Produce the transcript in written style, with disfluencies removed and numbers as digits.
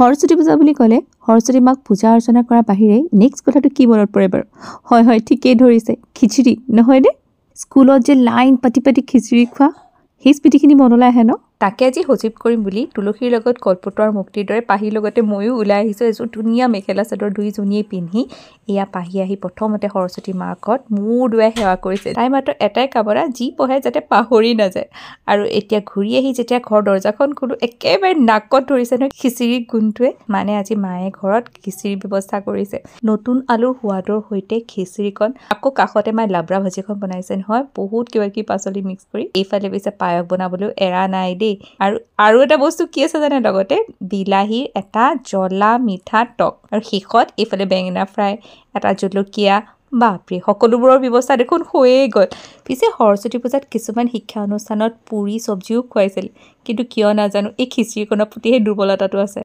সৰস্বতী পূজা বুলি ক'লে সৰস্বতী মাক পূজা অৰ্চনা কৰাৰ বাহিৰে নেক্সট কথাটো কি মনত পৰে বাৰু? হয় ঠিকেই ধৰিছে, খিচিৰি নহয়নে? স্কুলত যে লাইন পাতি পাতি খিচিৰি খোৱা সেই স্মৃতিখিনি মনলৈ আহে ন? তাকে আজি সজীৱ কৰিম বুলি তুলসীৰ লগত কলপতোৱাৰ মুক্তিৰ দৰে পাহিৰ লগতে ময়ো ওলাই আহিছোঁ এযোৰ ধুনীয়া মেখেলা চাদৰ দুইজনীয়ে পিন্ধি। এয়া পাহি আহি প্ৰথমতে সৰস্বতী মাকত মূৰ দোৱাই সেৱা কৰিছে। তাই মাত্ৰ এটাই কামনা, যি পঢ়ে যাতে পাহৰি নাযায়। আৰু এতিয়া ঘূৰি আহি যেতিয়া ঘৰ দৰ্জাখন খোলো একেবাৰে নাকত ধৰিছে নহয় খিচিৰিৰ গোন্ধটোৱে। মানে আজি মায়ে ঘৰত খিচিৰিৰ ব্যৱস্থা কৰিছে। নতুন আলুৰ সোৱাদৰ সৈতে খিচিৰিকণ, আকৌ কাষতে মায়ে লাবৰা ভাজিখন বনাইছে নহয়, বহুত কিবা কিবি পাচলি মিক্স কৰি। এইফালে পিছে পায়স বনাবলৈও এৰা নাই দেই। আৰু এটা বস্তু কি আছে জানে, লগতে বিলাহীৰ এটা জ্বলা মিঠা টক, আৰু শেষত এইফালে বেঙেনা ফ্ৰাই, এটা জলকীয়া। বাপৰে, সকলোবোৰৰ ব্যৱস্থা দেখোন হৈয়ে গ'ল। পিছে সৰস্বতী পূজাত কিছুমান শিক্ষা অনুষ্ঠানত পুৰি চব্জিও খুৱাইছিল, কিন্তু কিয় নাজানো এই খিচিৰিকণৰ প্ৰতিহে দুৰ্বলতাটো আছে।